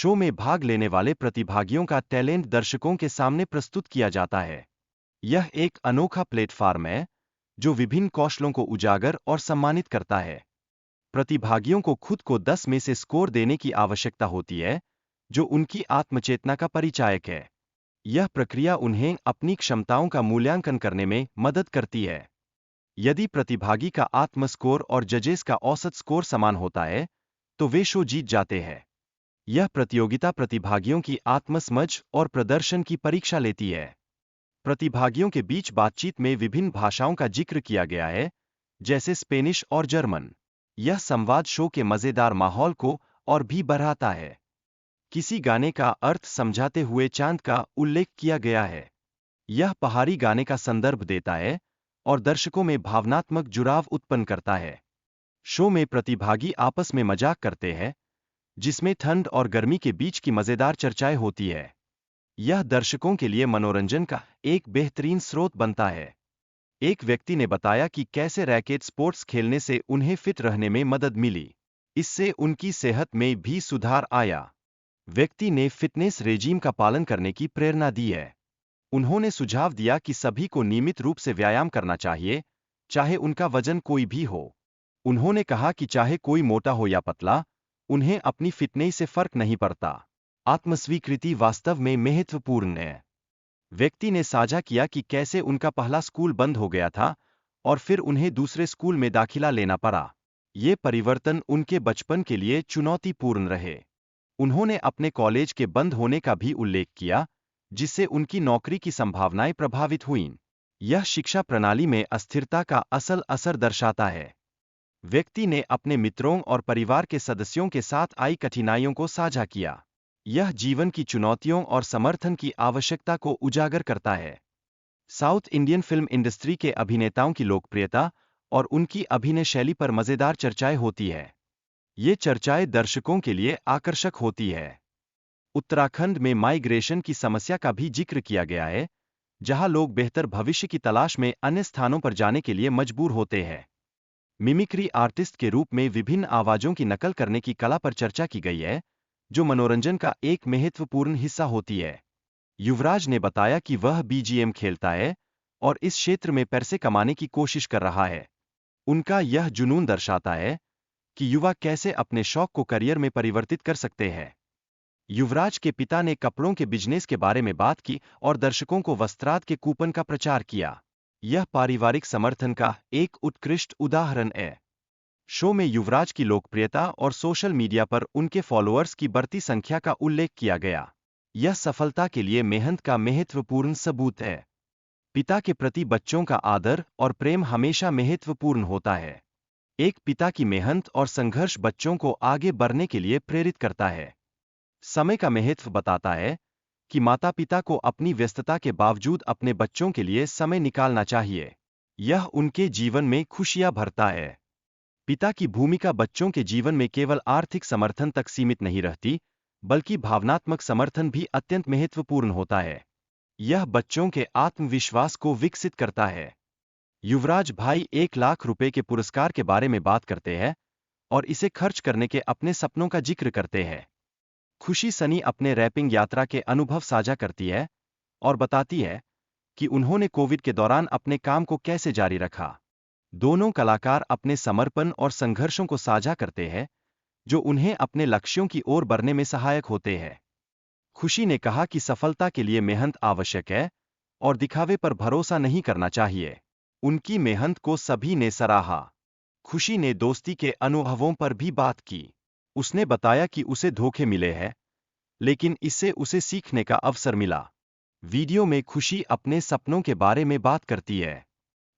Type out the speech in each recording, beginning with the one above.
Show में भाग लेने वाले प्रतिभागियों का टैलेंट दर्शकों के सामने प्रस्तुत किया जाता है। यह एक अनोखा प्लेटफार्म है जो विभिन्न कौशलों को उजागर और सम्मानित करता है। प्रतिभागियों को खुद को 10 में से स्कोर देने की आवश्यकता होती है, जो उनकी आत्मचेतना का परिचायक है। यह प्रक्रिया उन्हें अपनी क्षमताओं का मूल्यांकन करने में मदद करती है। यदि प्रतिभागी का आत्म स्कोर और जजेस का औसत स्कोर समान होता है, तो वे शो जीत जाते हैं। यह प्रतियोगिता प्रतिभागियों की आत्मसमझ और प्रदर्शन की परीक्षा लेती है। प्रतिभागियों के बीच बातचीत में विभिन्न भाषाओं का जिक्र किया गया है, जैसे स्पेनिश और जर्मन। यह संवाद शो के मजेदार माहौल को और भी बढ़ाता है। किसी गाने का अर्थ समझाते हुए चांद का उल्लेख किया गया है। यह पहाड़ी गाने का संदर्भ देता है और दर्शकों में भावनात्मक जुड़ाव उत्पन्न करता है। शो में प्रतिभागी आपस में मजाक करते हैं, जिसमें ठंड और गर्मी के बीच की मजेदार चर्चाएं होती है। यह दर्शकों के लिए मनोरंजन का एक बेहतरीन स्रोत बनता है। एक व्यक्ति ने बताया कि कैसे रैकेट स्पोर्ट्स खेलने से उन्हें फिट रहने में मदद मिली। इससे उनकी सेहत में भी सुधार आया। व्यक्ति ने फिटनेस रेजीम का पालन करने की प्रेरणा दी है। उन्होंने सुझाव दिया कि सभी को नियमित रूप से व्यायाम करना चाहिए, चाहे उनका वजन कोई भी हो। उन्होंने कहा कि चाहे कोई मोटा हो या पतला, उन्हें अपनी फिटनेस से फर्क नहीं पड़ता। आत्मस्वीकृति वास्तव में महत्वपूर्ण है। व्यक्ति ने साझा किया कि कैसे उनका पहला स्कूल बंद हो गया था और फिर उन्हें दूसरे स्कूल में दाखिला लेना पड़ा। ये परिवर्तन उनके बचपन के लिए चुनौतीपूर्ण रहे। उन्होंने अपने कॉलेज के बंद होने का भी उल्लेख किया, जिससे उनकी नौकरी की संभावनाएं प्रभावित हुईं। यह शिक्षा प्रणाली में अस्थिरता का असल असर दर्शाता है। व्यक्ति ने अपने मित्रों और परिवार के सदस्यों के साथ आई कठिनाइयों को साझा किया। यह जीवन की चुनौतियों और समर्थन की आवश्यकता को उजागर करता है। साउथ इंडियन फिल्म इंडस्ट्री के अभिनेताओं की लोकप्रियता और उनकी अभिनय शैली पर मजेदार चर्चाएं होती है। ये चर्चाएं दर्शकों के लिए आकर्षक होती है। उत्तराखंड में माइग्रेशन की समस्या का भी जिक्र किया गया है, जहां लोग बेहतर भविष्य की तलाश में अन्य स्थानों पर जाने के लिए मजबूर होते हैं। मिमिक्री आर्टिस्ट के रूप में विभिन्न आवाजों की नकल करने की कला पर चर्चा की गई है, जो मनोरंजन का एक महत्वपूर्ण हिस्सा होती है। युवराज ने बताया कि वह बीजीएम खेलता है और इस क्षेत्र में पैसे कमाने की कोशिश कर रहा है। उनका यह जुनून दर्शाता है कि युवा कैसे अपने शौक को करियर में परिवर्तित कर सकते हैं। युवराज के पिता ने कपड़ों के बिजनेस के बारे में बात की और दर्शकों को वस्त्राद के कूपन का प्रचार किया। यह पारिवारिक समर्थन का एक उत्कृष्ट उदाहरण है। शो में युवराज की लोकप्रियता और सोशल मीडिया पर उनके फॉलोअर्स की बढ़ती संख्या का उल्लेख किया गया। यह सफलता के लिए मेहनत का महत्वपूर्ण सबूत है। पिता के प्रति बच्चों का आदर और प्रेम हमेशा महत्वपूर्ण होता है। एक पिता की मेहनत और संघर्ष बच्चों को आगे बढ़ने के लिए प्रेरित करता है। समय का महत्व बताता है कि माता-पिता को अपनी व्यस्तता के बावजूद अपने बच्चों के लिए समय निकालना चाहिए। यह उनके जीवन में खुशियां भरता है। पिता की भूमिका बच्चों के जीवन में केवल आर्थिक समर्थन तक सीमित नहीं रहती, बल्कि भावनात्मक समर्थन भी अत्यंत महत्वपूर्ण होता है। यह बच्चों के आत्मविश्वास को विकसित करता है। युवराज भाई 1 लाख रुपए के पुरस्कार के बारे में बात करते हैं और इसे खर्च करने के अपने सपनों का जिक्र करते हैं। खुशी सनी अपने रैपिंग यात्रा के अनुभव साझा करती है और बताती है कि उन्होंने कोविड के दौरान अपने काम को कैसे जारी रखा। दोनों कलाकार अपने समर्पण और संघर्षों को साझा करते हैं, जो उन्हें अपने लक्ष्यों की ओर बढ़ने में सहायक होते हैं। खुशी ने कहा कि सफलता के लिए मेहनत आवश्यक है और दिखावे पर भरोसा नहीं करना चाहिए। उनकी मेहनत को सभी ने सराहा। खुशी ने दोस्ती के अनुभवों पर भी बात की। उसने बताया कि उसे धोखे मिले हैं, लेकिन इससे उसे सीखने का अवसर मिला। वीडियो में खुशी अपने सपनों के बारे में बात करती है।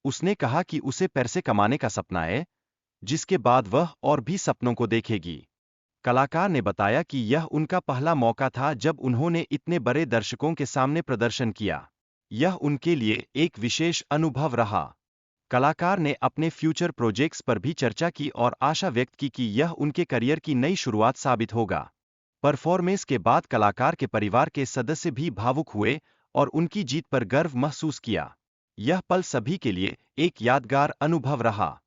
उसने कहा कि उसे पैसे कमाने का सपना है, जिसके बाद वह और भी सपनों को देखेगी। कलाकार ने बताया कि यह उनका पहला मौका था जब उन्होंने इतने बड़े दर्शकों के सामने प्रदर्शन किया। यह उनके लिए एक विशेष अनुभव रहा। कलाकार ने अपने फ्यूचर प्रोजेक्ट्स पर भी चर्चा की और आशा व्यक्त की कि यह उनके करियर की नई शुरुआत साबित होगा। परफॉर्मेंस के बाद कलाकार के परिवार के सदस्य भी भावुक हुए और उनकी जीत पर गर्व महसूस किया। यह पल सभी के लिए एक यादगार अनुभव रहा।